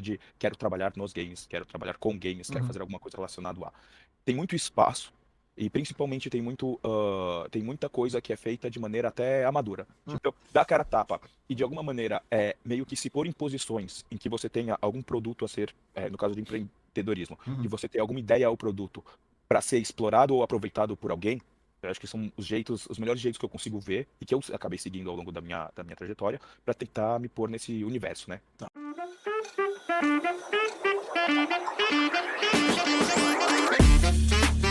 de quero trabalhar nos games, quero trabalhar com games, quero Uhum. fazer alguma coisa relacionada a. Tem muito espaço e principalmente tem muita coisa que é feita de maneira até amadora. Uhum. Tipo, dar cara a tapa e de alguma maneira meio que se pôr em posições em que você tenha algum produto a ser, no caso de empreendedorismo, de Uhum. você ter alguma ideia ao produto para ser explorado ou aproveitado por alguém. Eu acho que são os jeitos, os melhores jeitos que eu consigo ver e que eu acabei seguindo ao longo da minha trajetória para tentar me pôr nesse universo, né? Tá.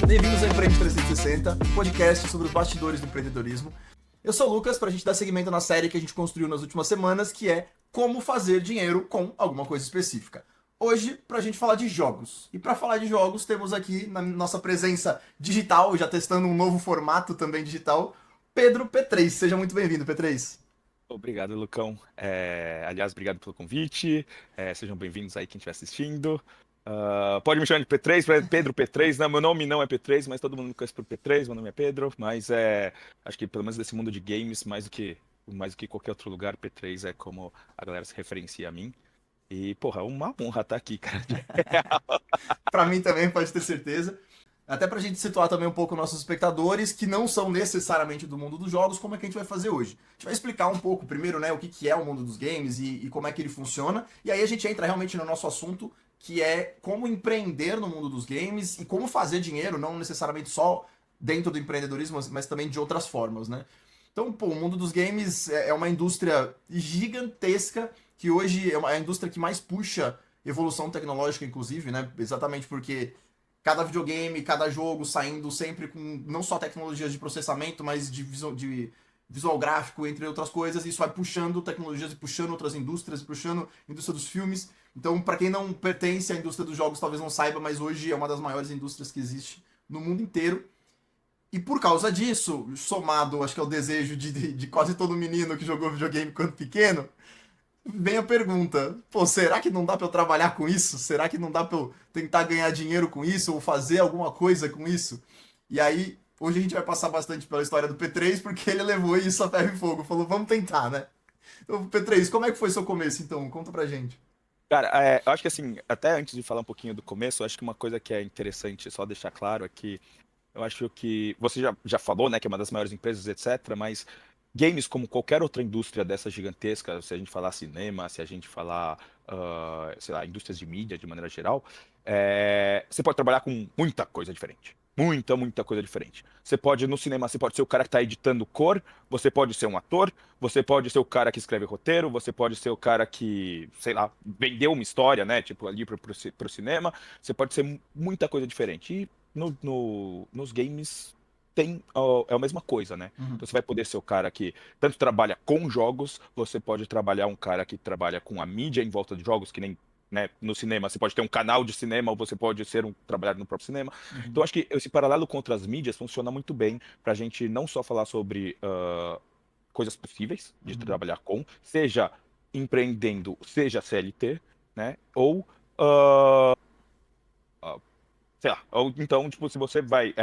Bem-vindos ao Empreende 360, um podcast sobre os bastidores do empreendedorismo. Eu sou o Lucas, para a gente dar seguimento na série que a gente construiu nas últimas semanas, que é como fazer dinheiro com alguma coisa específica. Hoje, para a gente falar de jogos. E para falar de jogos, temos aqui na nossa presença digital, já testando um novo formato também digital, Pedro P3. Seja muito bem-vindo, P3. Obrigado, Lucão. Aliás, obrigado pelo convite. Sejam bem-vindos aí quem estiver assistindo. Pode me chamar de P3, Pedro P3, né? Meu nome não é P3, mas todo mundo me conhece por P3, meu nome é Pedro, mas acho que pelo menos nesse mundo de games, mais do que qualquer outro lugar, P3 é como a galera se referencia a mim. E, porra, é uma honra estar aqui, cara. Para mim também, pode ter certeza. Até pra gente situar também um pouco nossos espectadores, que não são necessariamente do mundo dos jogos, como é que a gente vai fazer hoje? A gente vai explicar um pouco, primeiro, né, o que é o mundo dos games e como é que ele funciona, e aí a gente entra realmente no nosso assunto, que é como empreender no mundo dos games e como fazer dinheiro, não necessariamente só dentro do empreendedorismo, mas também de outras formas, né? Então, pô, o mundo dos games é uma indústria gigantesca, que hoje é a indústria que mais puxa evolução tecnológica, inclusive, né? Exatamente porque cada videogame, cada jogo saindo sempre com não só tecnologias de processamento, mas de visual gráfico, entre outras coisas, e isso vai puxando tecnologias e puxando outras indústrias, e puxando a indústria dos filmes. Então, para quem não pertence à indústria dos jogos, talvez não saiba, mas hoje é uma das maiores indústrias que existe no mundo inteiro. E por causa disso, somado, acho que é o desejo de quase todo menino que jogou videogame quando pequeno, vem a pergunta: pô, será que não dá pra eu trabalhar com isso? Será que não dá pra eu tentar ganhar dinheiro com isso ou fazer alguma coisa com isso? E aí, hoje a gente vai passar bastante pela história do P3 porque ele levou isso a ferro e fogo, falou: vamos tentar, né? Então, P3, como é que foi seu começo então? Conta pra gente. Cara, eu acho que assim, até antes de falar um pouquinho do começo, eu acho que uma coisa que é interessante só deixar claro é que eu acho que você já falou, né, que é uma das maiores empresas, etc., mas games, como qualquer outra indústria dessa gigantesca, se a gente falar cinema, se a gente falar, sei lá, indústrias de mídia de maneira geral, você pode trabalhar com muita coisa diferente. Muita, muita coisa diferente. Você pode, no cinema, você pode ser o cara que está editando cor, você pode ser um ator, você pode ser o cara que escreve roteiro, você pode ser o cara que, sei lá, vendeu uma história, né, tipo, ali pro cinema, você pode ser muita coisa diferente. Nos games é a mesma coisa, né? Uhum, Então você vai poder ser o cara que tanto trabalha com jogos, você pode trabalhar um cara que trabalha com a mídia em volta de jogos, que nem, né, no cinema, você pode ter um canal de cinema ou você pode ser trabalhar no próprio cinema. uhum, Então acho que esse paralelo com outras mídias funciona muito bem para a gente não só falar sobre coisas possíveis de uhum. trabalhar com, seja empreendendo, seja CLT, né? Ou ah, sei lá, ou então, tipo, se você vai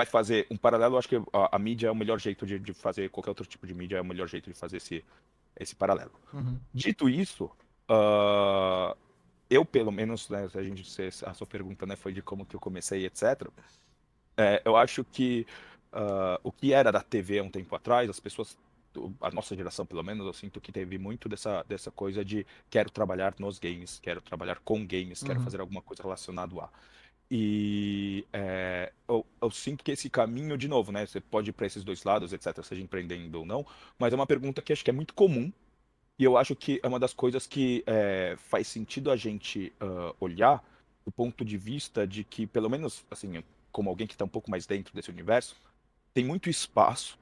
fazer um paralelo, eu acho que a mídia é o melhor jeito de fazer, qualquer outro tipo de mídia é o melhor jeito de fazer esse paralelo. Uhum. Dito isso, ah, eu pelo menos, né, a sua pergunta, né, foi de como que eu comecei, etc. Eu acho que o que era da TV há um tempo atrás, as pessoas, a nossa geração pelo menos, eu sinto que teve muito dessa coisa de quero trabalhar nos games, quero trabalhar com games, quero Uhum. fazer alguma coisa relacionada a. E eu sinto que esse caminho, de novo, né? Você pode ir para esses dois lados, etc., seja empreendendo ou não, mas é uma pergunta que acho que é muito comum. E eu acho que é uma das coisas que faz sentido a gente olhar do ponto de vista de que, pelo menos, assim, como alguém que está um pouco mais dentro desse universo, tem muito espaço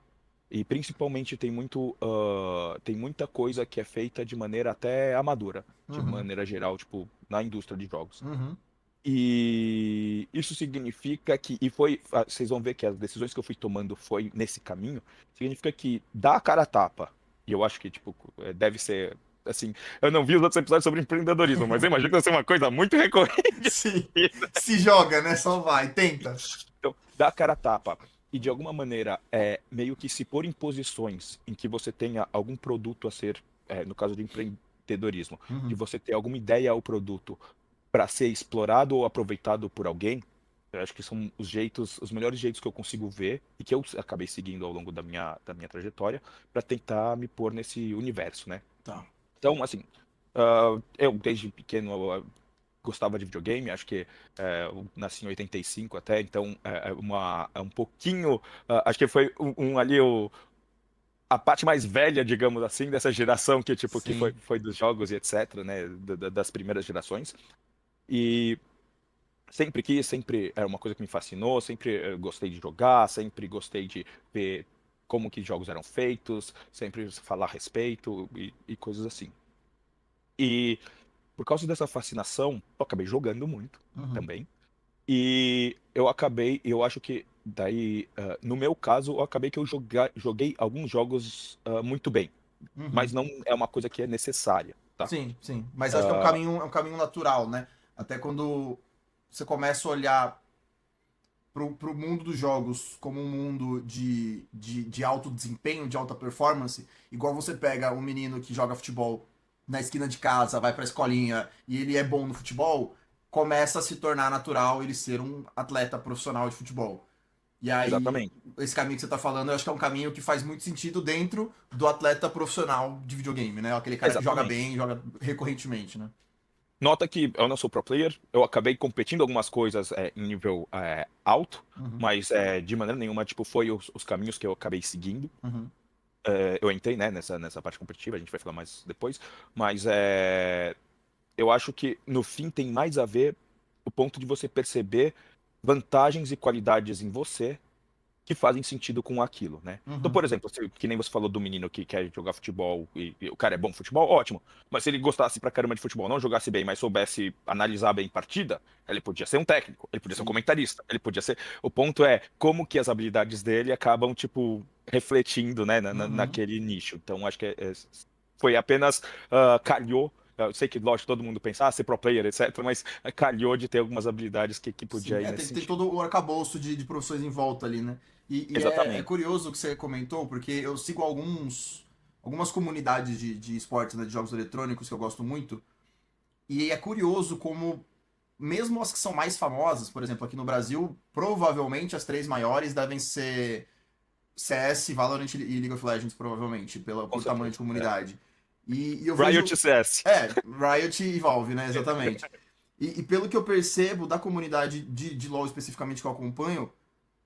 e principalmente tem muita coisa que é feita de maneira até amadora, de Uhum. maneira geral, tipo, na indústria de jogos. Uhum. E isso significa que, vocês vão ver que as decisões que eu fui tomando foi nesse caminho, significa que dar a cara a tapa, e eu acho que, tipo, deve ser, assim, eu não vi os outros episódios sobre empreendedorismo, mas eu imagino que deve ser uma coisa muito recorrente. Sim. Se joga, né? Só vai, tenta. Então, dar a cara a tapa e, de alguma maneira, meio que se pôr em posições em que você tenha algum produto a ser, no caso de empreendedorismo, de Uhum. você ter alguma ideia ao produto para ser explorado ou aproveitado por alguém. Eu acho que são os melhores jeitos que eu consigo ver e que eu acabei seguindo ao longo da minha trajetória para tentar me pôr nesse universo, né? Tá. Então, assim, eu desde pequeno gostava de videogame, acho que eu nasci em 85 até, então é um pouquinho, acho que foi ali a parte mais velha, digamos assim, dessa geração que tipo que foi, Sim. foi dos jogos e etc, né, das primeiras gerações. E sempre quis, sempre era uma coisa que me fascinou, sempre gostei de jogar, sempre gostei de ver como que jogos eram feitos, sempre falar a respeito e coisas assim. E por causa dessa fascinação, eu acabei jogando muito Uhum. também. E eu acho que daí, no meu caso, eu acabei que eu joguei alguns jogos muito bem, mas Uhum. não é uma coisa que é necessária, tá? Sim, sim. Mas acho que Ah, é um caminho natural, né? Até quando você começa a olhar pro mundo dos jogos como um mundo de alto desempenho, de alta performance, igual você pega um menino que joga futebol na esquina de casa, vai pra escolinha e ele é bom no futebol, começa a se tornar natural ele ser um atleta profissional de futebol. E aí, exatamente, esse caminho que você tá falando, eu acho que é um caminho que faz muito sentido dentro do atleta profissional de videogame, né? Aquele cara que joga exatamente. bem, joga recorrentemente, né? Nota que eu não sou pro player, eu acabei competindo algumas coisas em nível alto, Uhum, mas de maneira nenhuma, tipo, foi os caminhos que eu acabei seguindo. uhum, Eu entrei, né, nessa parte competitiva, a gente vai falar mais depois, mas eu acho que no fim tem mais a ver o ponto de você perceber vantagens e qualidades em você que fazem sentido com aquilo, né? Então, uhum. por exemplo, que nem você falou do menino que quer jogar futebol e o cara é bom no futebol, ótimo. Mas se ele gostasse pra caramba de futebol, não jogasse bem, mas soubesse analisar bem partida, ele podia ser um técnico, ele podia ser um Sim. comentarista, ele podia ser. O ponto é como que as habilidades dele acabam, tipo, refletindo, né, Uhum. naquele nicho. Então, acho que foi apenas calhou. Eu sei que, lógico, todo mundo pensa, ser pro player, etc., mas calhou de ter algumas habilidades que Sim, podia ir nesse tem sentido. todo o arcabouço de profissões em volta ali, né? É Exatamente. curioso o que você comentou, porque eu sigo algumas comunidades de esportes, né, de jogos eletrônicos que eu gosto muito, e é curioso como, mesmo as que são mais famosas, por exemplo, aqui no Brasil, provavelmente as três maiores devem ser CS, Valorant e League of Legends, provavelmente, Com por tamanho certeza. de comunidade. E eu Riot vejo. CS. Riot e Valve, né? Exatamente. E pelo que eu percebo da comunidade de LoL especificamente que eu acompanho,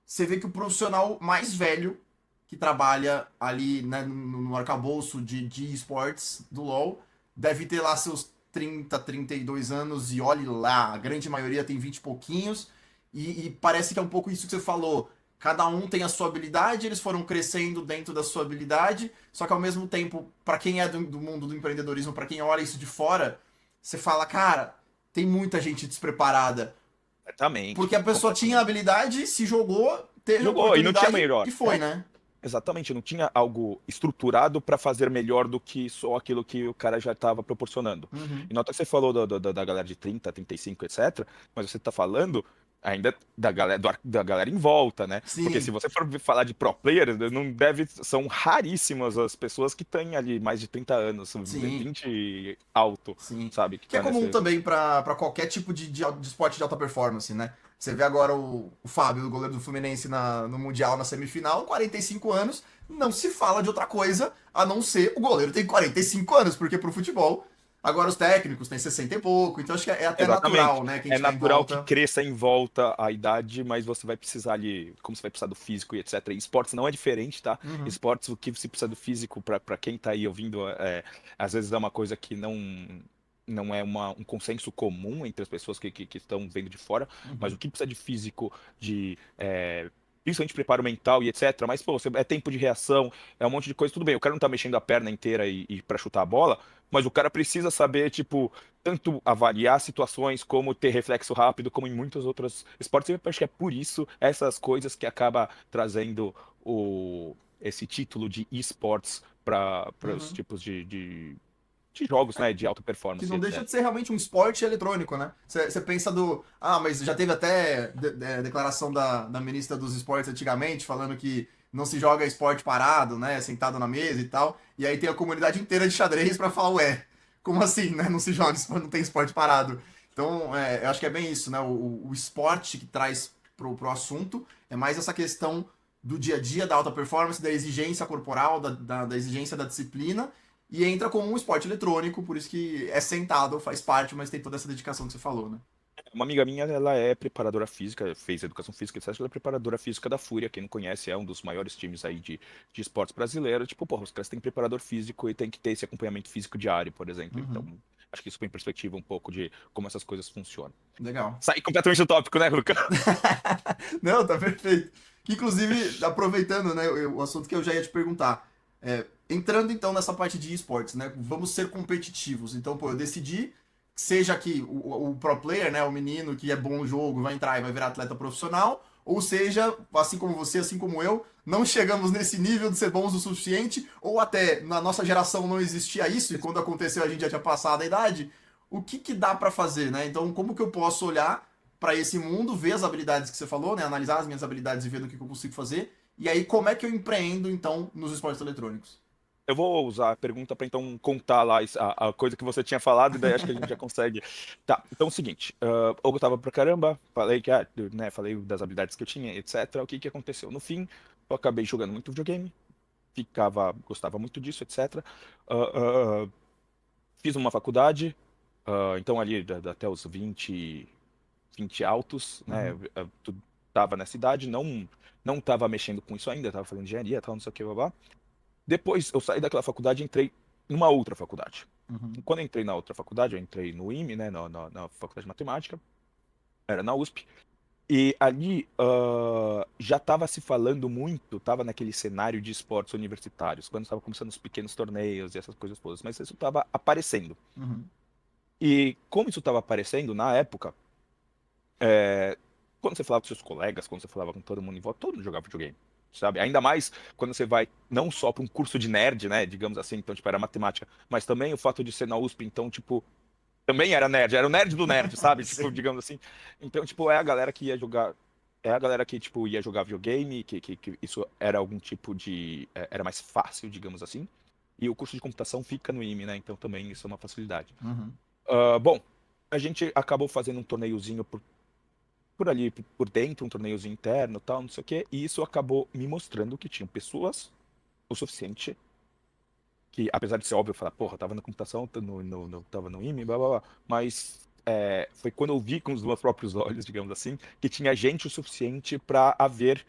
você vê que o profissional mais velho que trabalha ali, né, no arcabouço de esportes do LoL deve ter lá seus 32 anos e olhe lá, a grande maioria tem 20 e pouquinhos e parece que é um pouco isso que você falou. Cada um tem a sua habilidade, eles foram crescendo dentro da sua habilidade, só que ao mesmo tempo, para quem é do mundo do empreendedorismo, para quem olha isso de fora, você fala, cara, tem muita gente despreparada. Completamente, Porque a pessoa tinha completamente. habilidade, se jogou, teve a Jogou e não tinha oportunidade melhor. e foi, né? Exatamente, não tinha algo estruturado para fazer melhor do que só aquilo que o cara já estava proporcionando. Uhum. E nota que você falou da galera de 30, 35, etc., mas você está falando ainda da galera, da galera em volta, né? Porque se Sim, você for falar de pro player, não deve, são raríssimas as pessoas que têm ali mais de 30 anos, sim, 20 alto, sim. sabe? Que Que é tá comum nesse. também para qualquer tipo de esporte de alta performance, né? Você vê agora o Fábio, o goleiro do Fluminense no Mundial, na semifinal, 45 anos, não se fala de outra coisa a não ser o goleiro tem 45 anos, porque pro futebol, agora os técnicos têm 60 e pouco, então acho que é até Exatamente. natural, né, que a É gente tá em natural que volta. cresça em volta a idade, mas você vai precisar ali, como você vai precisar do físico e etc. E esportes não é diferente, tá? Uhum, Esportes, o que você precisa do físico, para quem tá aí ouvindo, às vezes é uma coisa que não é um consenso comum entre as pessoas que estão vendo de fora, mas uhum, o que precisa de físico, principalmente preparo mental e etc. Mas, pô, é tempo de reação, é um monte de coisa, tudo bem, o cara não tá mexendo a perna inteira e para chutar a bola, mas o cara precisa saber, tipo, tanto avaliar situações, como ter reflexo rápido, como em muitos outros esportes. Eu acho que é por isso essas coisas que acaba trazendo esse título de esportes para os uhum. tipos de jogos, né, de alta Que performance, não deixa etc. de ser realmente um esporte eletrônico, né? Você pensa do. Ah, mas já teve até declaração da ministra dos esportes antigamente, falando que não se joga esporte parado, né? Sentado na mesa e tal. E aí tem a comunidade inteira de xadrez pra falar, ué, Como assim, né? Não se joga, não tem esporte parado. Então, eu acho que é bem isso, né? O esporte que traz pro assunto é mais essa questão do dia a dia, da alta performance, da exigência corporal, da exigência da disciplina, e entra como um esporte eletrônico, por isso que é sentado, faz parte, mas tem toda essa dedicação que você falou, né? Uma amiga minha, ela é preparadora física, fez educação física, etc. Ela é preparadora física da Fúria, quem não conhece, é um dos maiores times aí de esportes brasileiros. Tipo, porra, os caras têm preparador físico e tem que ter esse acompanhamento físico diário, por exemplo. Então, Uhum. acho que isso põe em perspectiva um pouco de como essas coisas funcionam. Legal. Saí completamente do tópico, né, Luca? Não, tá perfeito. Que, inclusive, aproveitando, né, o assunto que eu já ia te perguntar. Entrando então nessa parte de esportes, né? Vamos ser competitivos. Então, pô, eu decidi, seja que o pro player, né, o menino que é bom no jogo, vai entrar e vai virar atleta profissional, ou seja, assim como você, assim como eu, não chegamos nesse nível de ser bons o suficiente, ou até na nossa geração não existia isso, e quando aconteceu a gente já tinha passado a idade. O que que dá pra fazer, né? Então, como que eu posso olhar para esse mundo, ver as habilidades que você falou, né? Analisar as minhas habilidades e ver do que eu consigo fazer. E aí, como é que eu empreendo, então, nos esportes eletrônicos? Eu vou usar a pergunta para então contar lá a coisa que você tinha falado, e daí acho que a gente já consegue. Tá, então é o seguinte, eu gostava pra caramba, falei que, né, falei das habilidades que eu tinha, etc. O que que aconteceu? No fim, eu acabei jogando muito videogame, gostava muito disso, etc. Ah, ah, fiz uma faculdade, então ali até os 20 altos, né, Uhum, tu tava nessa idade, não tava mexendo com isso ainda, tava fazendo engenharia, tal, não sei o que, blá, blá. Depois eu saí daquela faculdade e entrei numa outra faculdade. uhum, E quando eu entrei na outra faculdade, eu entrei no IME, né, na Faculdade de Matemática, era na USP, e ali já estava se falando muito, estava naquele cenário de esportes universitários, quando estava começando os pequenos torneios e essas coisas todas, mas isso estava aparecendo. uhum. E como isso estava aparecendo na época, é, quando você falava com seus colegas, quando você falava com todo mundo em volta, todo mundo jogava videogame, sabe? Ainda mais quando você vai não só para um curso de nerd, né, digamos assim, então, tipo, era matemática, mas também o fato de ser na USP, então, tipo, também era nerd, era o nerd do nerd, sabe? Tipo, Sim. digamos assim. Então, tipo, é a galera que ia jogar, é a galera que, tipo, ia jogar videogame, que isso era algum tipo de, era mais fácil, digamos assim. E o curso de computação fica no IME, né? Então também isso é uma facilidade. Uhum, Bom, a gente acabou fazendo um torneiozinho por ali, por dentro, um torneiozinho interno, tal, não sei o quê, e isso acabou me mostrando que tinham pessoas o suficiente que, apesar de ser óbvio, eu falar, porra, tava na computação, tava no IME, blá, blá, blá, mas foi quando eu vi com os meus próprios olhos, digamos assim, que tinha gente o suficiente para haver,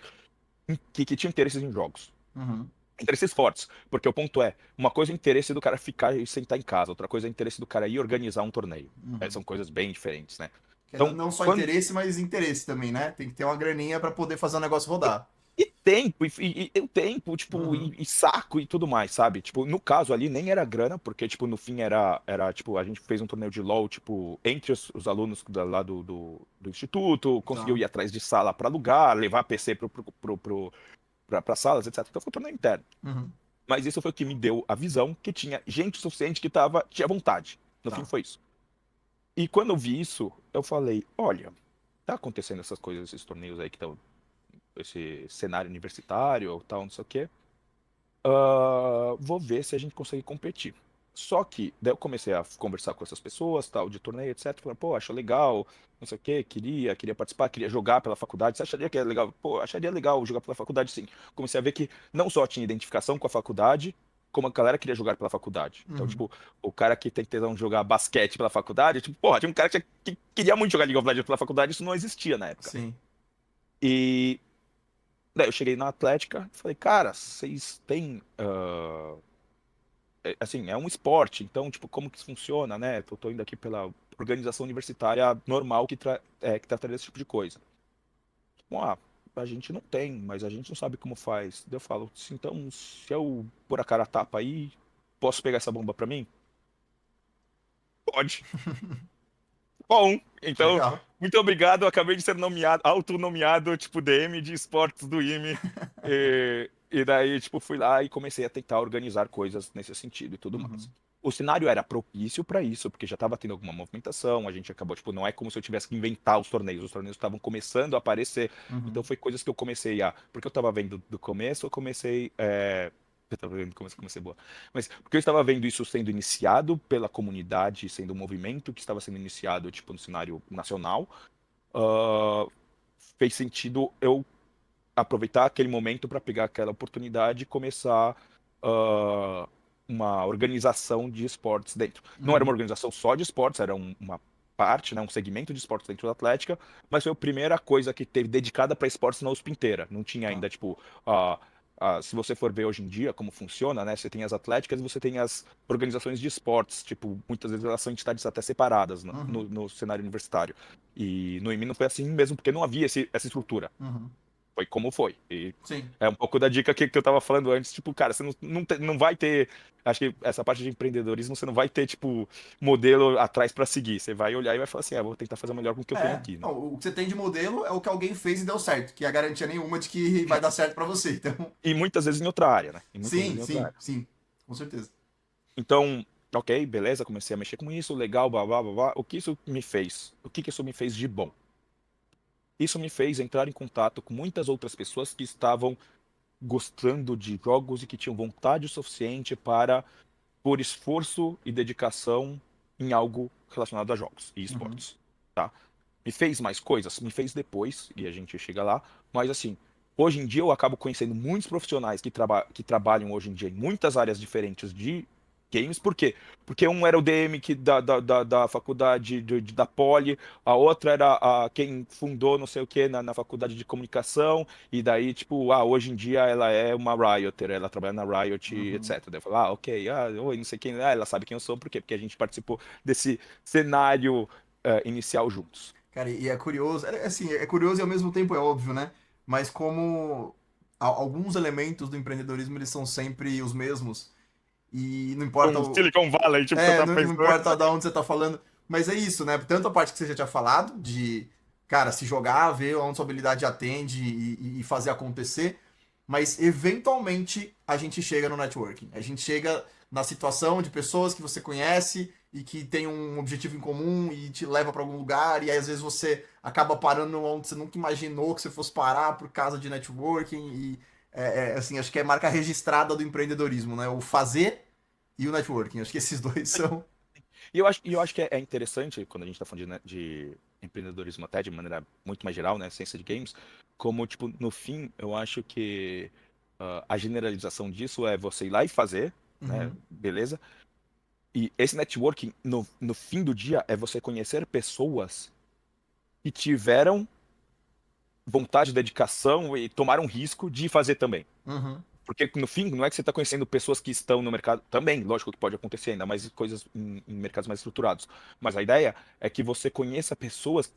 que tinha interesses em jogos. uhum, Interesses fortes, porque o ponto é, uma coisa é o interesse do cara ficar e sentar em casa, outra coisa é o interesse do cara ir organizar um torneio. uhum. São coisas bem diferentes, né? Que é Então, não só quando interesse, mas interesse também, né? Tem que ter uma graninha para poder fazer o negócio rodar. E tempo, e o tempo, tipo, Uhum, e saco e tudo mais, sabe? Tipo, no caso ali nem era grana, porque, tipo, no fim tipo, a gente fez um torneio de LoL, tipo, entre os alunos lá do instituto, conseguiu tá. ir atrás de sala para alugar, levar PC pra salas, etc. Então foi um torneio interno. Uhum, Mas isso foi o que me deu a visão que tinha gente suficiente que tinha vontade. No fim tá. foi isso. E quando eu vi isso, eu falei, olha, tá acontecendo essas coisas, esses torneios aí que estão, esse cenário universitário, tal, não sei o quê. Vou ver se a gente consegue competir. Só que daí eu comecei a conversar com essas pessoas, tal, de torneio, etc. Falando, pô, acho legal, não sei o quê, queria participar, queria jogar pela faculdade. Você acharia que é legal? Pô, acharia legal jogar pela faculdade, sim. Comecei a ver que não só tinha identificação com a faculdade, como a galera queria jogar pela faculdade. Então, Uhum, tipo, o cara que tem tesão de jogar basquete pela faculdade, tipo, porra, tinha um cara que queria muito jogar League of Legends pela faculdade, isso não existia na época. sim. E daí eu cheguei na Atlética, falei, cara, vocês têm assim, é um esporte, então, tipo, como que isso funciona, né? Eu tô indo aqui pela organização universitária normal que trataria desse tipo de coisa. Bom, a gente não tem, mas a gente não sabe como faz. Daí eu falo, então, se eu pôr a cara a tapa aí, posso pegar essa bomba pra mim? Pode. Bom, então, Legal. muito obrigado. Eu acabei de ser nomeado, autonomeado, tipo, DM de esportes do IME. E daí, tipo, fui lá e comecei a tentar organizar coisas nesse sentido e tudo mais. Uhum, O cenário era propício para isso, porque já estava tendo alguma movimentação, a gente acabou, tipo, não é como se eu tivesse que inventar os torneios estavam começando a aparecer, então uhum, foi coisas que eu comecei porque eu estava vendo do começo, eu comecei Eu tava vendo como ser boa. Mas porque eu estava vendo isso sendo iniciado pela comunidade, sendo um movimento que estava sendo iniciado, tipo, no cenário nacional, ah, fez sentido eu aproveitar aquele momento para pegar aquela oportunidade e começar ah, uma organização de esportes dentro. Não era uma Uhum. organização só de esportes, era uma parte, né, um segmento de esportes dentro da Atlética, mas foi a primeira coisa que teve dedicada para esportes na USP inteira. Não tinha Tá. ainda, tipo, se você for ver hoje em dia como funciona, né, você tem as atléticas e você tem as organizações de esportes, tipo, muitas vezes elas são entidades até separadas Uhum. no cenário universitário. E no IME não foi assim mesmo, porque não havia essa estrutura. Uhum. Foi como foi. E Sim. é um pouco da dica que eu tava falando antes, tipo, cara, você não vai ter, acho que essa parte de empreendedorismo, você não vai ter, tipo, modelo atrás para seguir. Você vai olhar e vai falar assim, vou tentar fazer o melhor com o que eu tenho É. aqui, né? Não, o que você tem de modelo é o que alguém fez e deu certo, que é a garantia nenhuma de que vai dar certo pra você. Então, E muitas vezes em outra área, né? E muitas vezes sim, em outra sim, área. sim. Com certeza. Então, ok, beleza, comecei a mexer com isso, legal, blá, blá, blá, blá. O que isso me fez? O que isso me fez de bom? Isso me fez entrar em contato com muitas outras pessoas que estavam gostando de jogos e que tinham vontade o suficiente para por esforço e dedicação em algo relacionado a jogos e Uhum. esportes, tá? Me fez mais coisas? Me fez depois, e a gente chega lá, mas assim, hoje em dia eu acabo conhecendo muitos profissionais que trabalham hoje em dia em muitas áreas diferentes de games, por quê? Porque um era o DM da faculdade da Poli, a outra era quem fundou não sei o que na faculdade de comunicação, e daí, tipo, hoje em dia ela é uma Rioter, ela trabalha na Riot, Uhum. etc. Daí eu falo, ok, oi, não sei quem, ela sabe quem eu sou, por quê? Porque a gente participou desse cenário inicial juntos. Cara, e é curioso, assim, é curioso e ao mesmo tempo é óbvio, né? Mas como alguns elementos do empreendedorismo eles são sempre os mesmos e não importa Um o, Silicon Valley, tipo, que eu é, tava não pensando. importa de onde você tá falando, mas é isso, né? Tanto a parte que você já tinha falado, de, cara, se jogar, ver onde sua habilidade atende e fazer acontecer, mas eventualmente a gente chega no networking. A gente chega na situação de pessoas que você conhece e que tem um objetivo em comum e te leva para algum lugar, e aí às vezes você acaba parando onde você nunca imaginou que você fosse parar por causa de networking, e assim, acho que é marca registrada do empreendedorismo, né? O fazer e o networking. Acho que esses dois são. E eu acho que é interessante, quando a gente está falando de empreendedorismo até de maneira muito mais geral, né, ciência de games, como, tipo, no fim, eu acho que a generalização disso é você ir lá e fazer, né, Uhum, beleza? E esse networking, no fim do dia, é você conhecer pessoas que tiveram vontade, dedicação e tomaram risco de fazer também. uhum, Porque no fim, não é que você está conhecendo pessoas que estão no mercado, também, lógico que pode acontecer, ainda mais coisas em mercados mais estruturados. Mas a ideia é que você conheça pessoas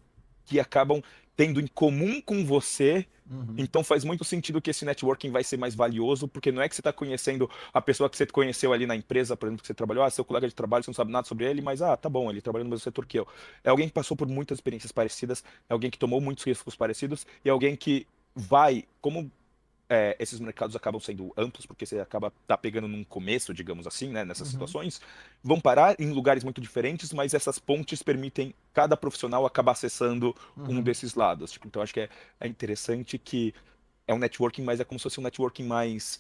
que acabam tendo em comum com você. uhum. Então faz muito sentido que esse networking vai ser mais valioso, porque não é que você está conhecendo a pessoa que você conheceu ali na empresa, por exemplo, que você trabalhou, seu colega de trabalho, você não sabe nada sobre ele, mas tá bom, ele trabalha no mesmo setor que eu. É alguém que passou por muitas experiências parecidas, é alguém que tomou muitos riscos parecidos, e é alguém que vai, como esses mercados acabam sendo amplos, porque você acaba pegando num começo, digamos assim, né, nessas Uhum, situações, vão parar em lugares muito diferentes, mas essas pontes permitem cada profissional acabar acessando um uhum. desses lados. Tipo, então, acho que é interessante que é um networking, mas é como se fosse um networking mais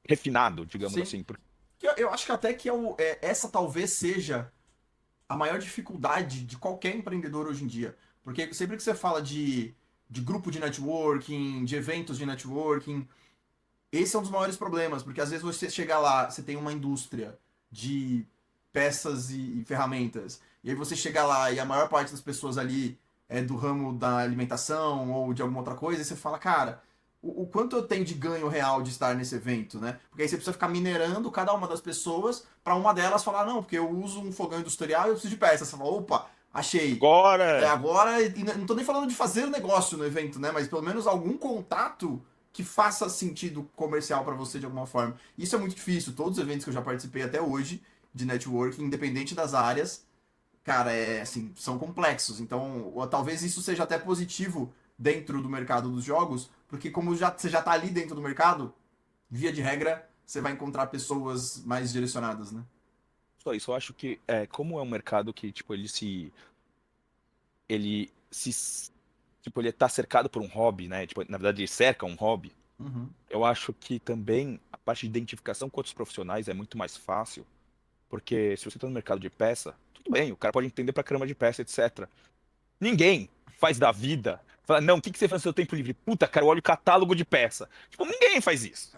refinado, digamos Sim. assim. Eu acho que até que essa talvez seja a maior dificuldade de qualquer empreendedor hoje em dia. Porque sempre que você fala de grupo de networking, de eventos de networking, esse é um dos maiores problemas. Porque às vezes você chega lá, você tem uma indústria de peças e ferramentas, e aí você chega lá e a maior parte das pessoas ali é do ramo da alimentação ou de alguma outra coisa, e você fala, cara, o quanto eu tenho de ganho real de estar nesse evento, né? Porque aí você precisa ficar minerando cada uma das pessoas para uma delas falar, não, porque eu uso um fogão industrial e eu preciso de peças. Você fala, opa, achei. É, Agora, agora, e não tô nem falando de fazer o negócio no evento, né? Mas pelo menos algum contato que faça sentido comercial para você de alguma forma. Isso é muito difícil. Todos os eventos que eu já participei até hoje de networking, independente das áreas, cara, assim, são complexos. Então, talvez isso seja até positivo dentro do mercado dos jogos, porque como você já tá ali dentro do mercado, via de regra, você vai encontrar pessoas mais direcionadas, né? só isso, eu acho que como é um mercado que, tipo, ele se, tipo, ele tá cercado por um hobby, né? Tipo, na verdade, ele cerca um hobby. Uhum. Eu acho que também a parte de identificação com outros profissionais é muito mais fácil, porque se você está no mercado de peça, tudo bem, o cara pode entender pra caramba de peça, etc. Ninguém faz da vida. Fala, não, o que que você faz no seu tempo livre? Puta, cara, eu olho o catálogo de peça. Tipo, ninguém faz isso,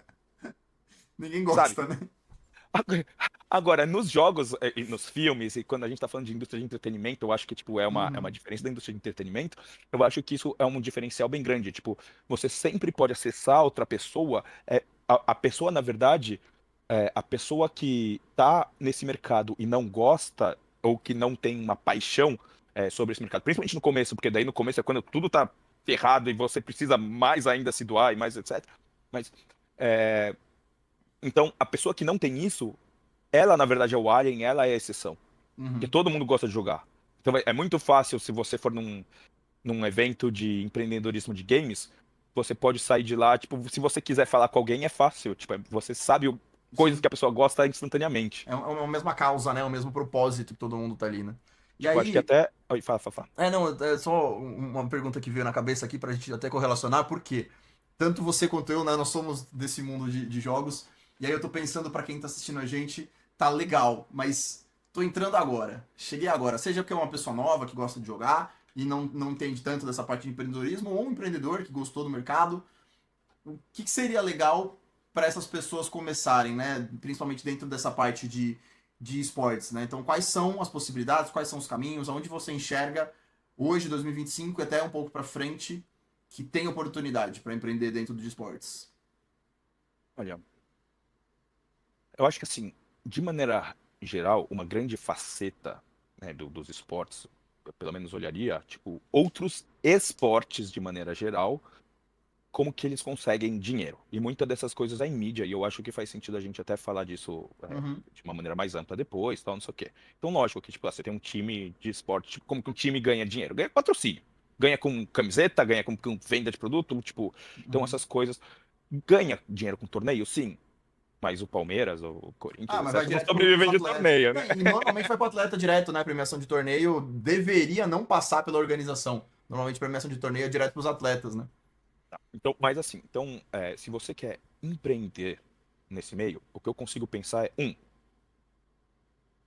Ninguém sabe? gosta, né? Agora, nos jogos e nos filmes, e quando a gente tá falando de indústria de entretenimento, eu acho que, tipo, é uma Uhum. diferença da indústria de entretenimento. Eu acho que isso é um diferencial bem grande. Tipo, você sempre pode acessar outra pessoa. A pessoa, na verdade, a pessoa que tá nesse mercado e não gosta, ou que não tem uma paixão, sobre esse mercado, principalmente no começo, porque daí no começo é quando tudo tá ferrado e você precisa mais ainda se doar e mais, etc. Mas, é, então, a pessoa que não tem isso, ela, na verdade, é o alien, ela é a exceção. Porque Uhum. todo mundo gosta de jogar. Então é muito fácil, se você for num evento de empreendedorismo de games, você pode sair de lá, tipo, se você quiser falar com alguém, é fácil. Tipo, você sabe coisas Sim. que a pessoa gosta instantaneamente. É a mesma causa, né? O mesmo propósito que todo mundo tá ali, né? E Tipo, acho que aí, até. Oi, fala, fala, fala. não, é só uma pergunta que veio na cabeça aqui pra gente até correlacionar, porque tanto você quanto eu, né, nós somos desse mundo de jogos, e aí eu tô pensando pra quem tá assistindo a gente, tá legal, mas tô entrando agora, cheguei agora, seja porque é uma pessoa nova que gosta de jogar e não entende tanto dessa parte de empreendedorismo, ou um empreendedor que gostou do mercado, o que seria legal para essas pessoas começarem, né? Principalmente dentro dessa parte de esportes, né? Então, quais são as possibilidades, quais são os caminhos, aonde você enxerga hoje, 2025 e até um pouco para frente, que tem oportunidade para empreender dentro de esportes? Olha, eu acho que assim, de maneira geral, uma grande faceta, né, dos esportes, eu pelo menos olharia, tipo, outros esportes de maneira geral, como que eles conseguem dinheiro. E muita dessas coisas é em mídia, e eu acho que faz sentido a gente até falar disso Uhum, de uma maneira mais ampla depois, tal, não sei o quê. Então, lógico que, tipo, você tem um time de esporte, tipo, como que um time ganha dinheiro? Ganha com patrocínio. Ganha com camiseta, ganha com venda de produto, tipo, então uhum. essas coisas. Ganha dinheiro com torneio, sim. Mas o Palmeiras, o Ah, Corinthians, mas vai etc., não direto pros sobrevivem de atletas. torneio, né? É, e normalmente vai pro atleta direto, né? Premiação de torneio deveria não passar pela organização. Normalmente premiação de torneio é direto pros atletas, né? Então, mas assim, então, se você quer empreender nesse meio, o que eu consigo pensar é,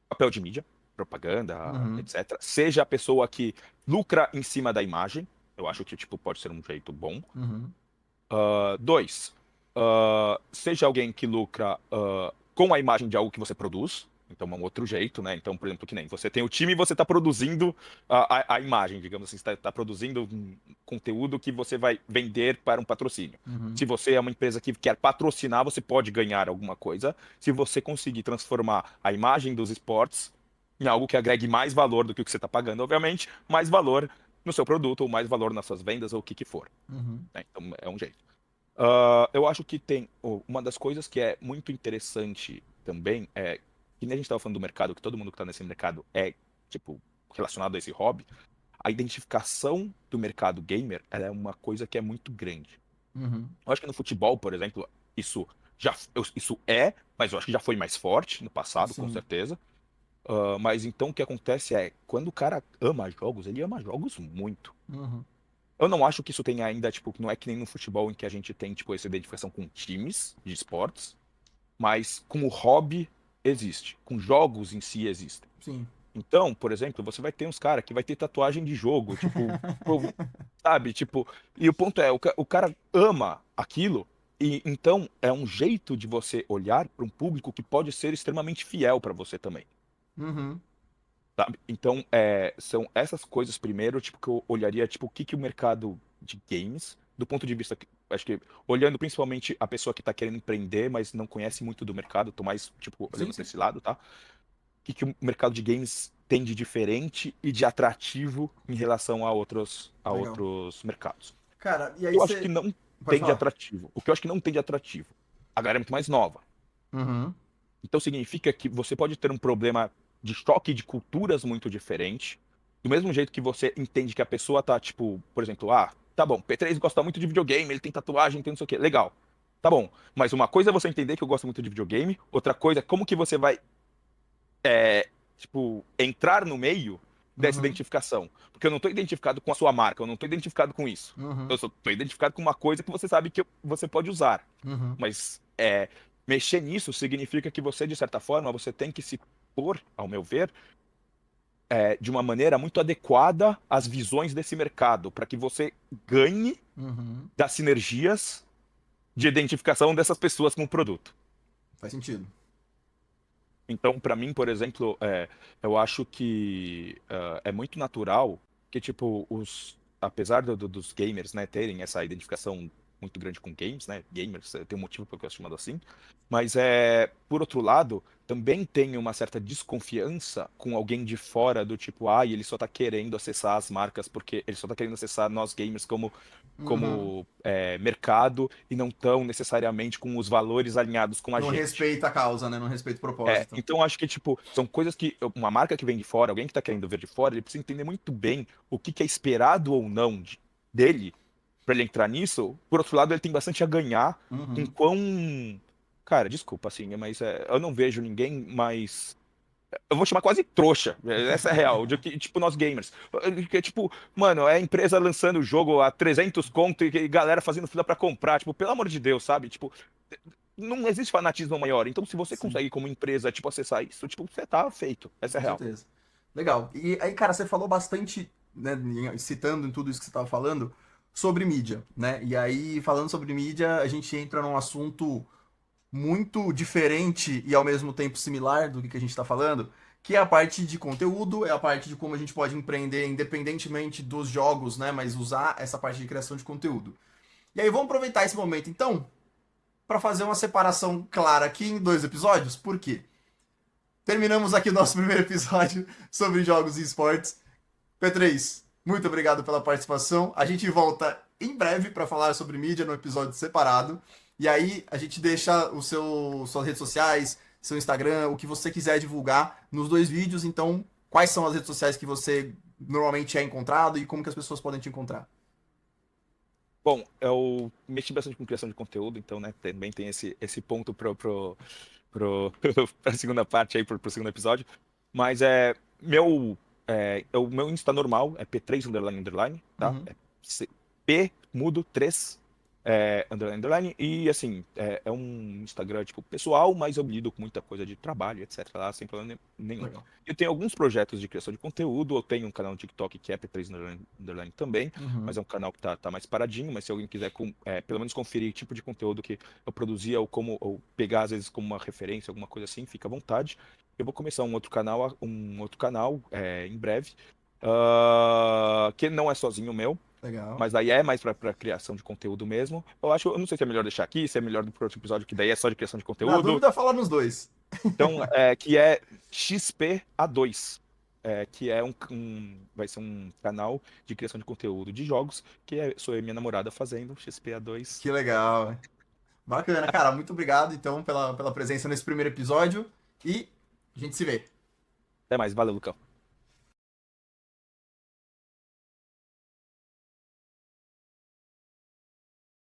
papel de mídia, propaganda, Uhum, etc. Seja a pessoa que lucra em cima da imagem, eu acho que tipo pode ser um jeito bom. uhum, Dois, seja alguém que lucra com a imagem de algo que você produz. Então, é um outro jeito, né? Então, por exemplo, que nem você tem o time e você está produzindo a imagem, digamos assim, está produzindo um conteúdo que você vai vender para um patrocínio. uhum, Se você é uma empresa que quer patrocinar, você pode ganhar alguma coisa. Se você conseguir transformar a imagem dos esportes em algo que agregue mais valor do que o que você está pagando, obviamente, mais valor no seu produto, ou mais valor nas suas vendas, ou o que que for, uhum, né? Então, é um jeito. Eu acho que tem uma das coisas que é muito interessante também que nem a gente estava falando do mercado, que todo mundo que está nesse mercado é tipo relacionado a esse hobby. A identificação do mercado gamer, ela é uma coisa que é muito grande. uhum. Eu acho que no futebol, por exemplo, isso isso mas eu acho que já foi mais forte no passado, com Sim. certeza. Mas então o que acontece é, quando o cara ama jogos, ele ama jogos muito. Uhum. Eu não acho que isso tenha ainda, tipo, não é que nem no futebol em que a gente tem, tipo, essa identificação com times de esportes, mas com o hobby existe, com jogos em si existem. Sim. Então, por exemplo, você vai ter uns cara que vai ter tatuagem de jogo, tipo, sabe, tipo, e o ponto é, o cara ama aquilo, e então é um jeito de você olhar para um público que pode ser extremamente fiel para você também. Uhum. Sabe? Então, são essas coisas primeiro, tipo, que eu olharia, tipo, o que que o mercado de games, do ponto de vista, acho que, olhando principalmente a pessoa que tá querendo empreender, mas não conhece muito do mercado, tô mais, tipo, Sim, olhando para sim. esse lado, tá? O que que o mercado de games tem de diferente e de atrativo em relação a Legal. outros mercados? Cara, e aí Eu acho que você. não Pode tem de falar. atrativo. O que eu acho que não tem de atrativo? A galera é muito mais nova. Uhum. Então significa que você pode ter um problema de choque de culturas muito diferente, do mesmo jeito que você entende que a pessoa tá, tipo, por exemplo, tá bom, P3 gosta muito de videogame, ele tem tatuagem, tem não sei o quê, legal. Tá bom, mas uma coisa é você entender que eu gosto muito de videogame, outra coisa é como que você vai, tipo, entrar no meio dessa Uhum. identificação. Porque eu não estou identificado com a sua marca, eu não estou identificado com isso. Uhum. Eu só estou identificado com uma coisa que você sabe que você pode usar. Uhum. Mas mexer nisso significa que você, de certa forma, você tem que se pôr, ao meu ver, de uma maneira muito adequada às visões desse mercado, para que você ganhe Uhum. das sinergias de identificação dessas pessoas com o produto. Faz sentido. Então, para mim, por exemplo, eu acho que é muito natural que, tipo, apesar dos gamers, né, terem essa identificação muito grande com games, né, gamers, tem um motivo porque eu sou chamado assim, mas por outro lado, também tem uma certa desconfiança com alguém de fora do tipo, ele só tá querendo acessar as marcas porque ele só tá querendo acessar nós gamers como Uhum. mercado e não tão necessariamente com os valores alinhados com a Não gente. respeita a causa, né? Não respeita o propósito. Então acho que, tipo, são coisas que uma marca que vem de fora, alguém que tá querendo ver de fora, ele precisa entender muito bem o que que é esperado ou não dele pra ele entrar nisso. Por outro lado, ele tem bastante a ganhar com Uhum. quão. Cara, desculpa, assim, mas eu não vejo ninguém mais. Eu vou chamar quase trouxa, essa é a real, de que, tipo, nós gamers. Que, tipo, mano, é a empresa lançando o jogo a 300 conto e galera fazendo fila pra comprar, tipo, pelo amor de Deus, sabe? Tipo, não existe fanatismo maior. Então, se você Sim, consegue, como empresa, tipo, acessar isso, tipo, você tá feito. Essa é a com real. certeza. Legal. E aí, cara, você falou bastante, né, citando em tudo isso que você estava falando, sobre mídia, né? E aí, falando sobre mídia, a gente entra num assunto muito diferente e ao mesmo tempo similar do que a gente está falando, que é a parte de conteúdo, é a parte de como a gente pode empreender independentemente dos jogos, né? Mas usar essa parte de criação de conteúdo. E aí, vamos aproveitar esse momento, então, para fazer uma separação clara aqui em dois episódios. Por quê? Terminamos aqui o nosso primeiro episódio sobre jogos e esportes. P3, muito obrigado pela participação. A gente volta em breve para falar sobre mídia no episódio separado. E aí a gente deixa suas redes sociais, seu Instagram, o que você quiser divulgar nos dois vídeos. Então, quais são as redes sociais que você normalmente é encontrado e como que as pessoas podem te encontrar? Bom, eu mexi bastante com criação de conteúdo, então, né, também tem esse ponto pra segunda parte aí, pro segundo episódio. Mas o meu Insta normal é P3 underline underline, tá? Uhum. P mudo 3 underline underline. E assim, é um Instagram tipo pessoal, mas eu lido com muita coisa de trabalho, etc. lá, sem problema nenhum. Legal. Eu tenho alguns projetos de criação de conteúdo, eu tenho um canal no TikTok que é P3 underline, underline também, mas Uhum. é um canal que tá mais paradinho, mas se alguém quiser pelo menos conferir o tipo de conteúdo que eu produzia ou pegar às vezes como uma referência, alguma coisa assim, fica à vontade. Eu vou começar um outro canal em breve, que não é sozinho meu, Legal. mas aí é mais para criação de conteúdo mesmo. Eu não sei se é melhor deixar aqui, se é melhor do outro episódio, que daí é só de criação de Na conteúdo. dúvida, fala nos dois. Então, que é XPA2, que vai ser um canal de criação de conteúdo de jogos, sou eu e minha namorada fazendo, XPA2. Que legal. Bacana, cara. Muito obrigado, então, pela presença nesse primeiro episódio. E a gente se vê. Até mais, valeu, Lucão.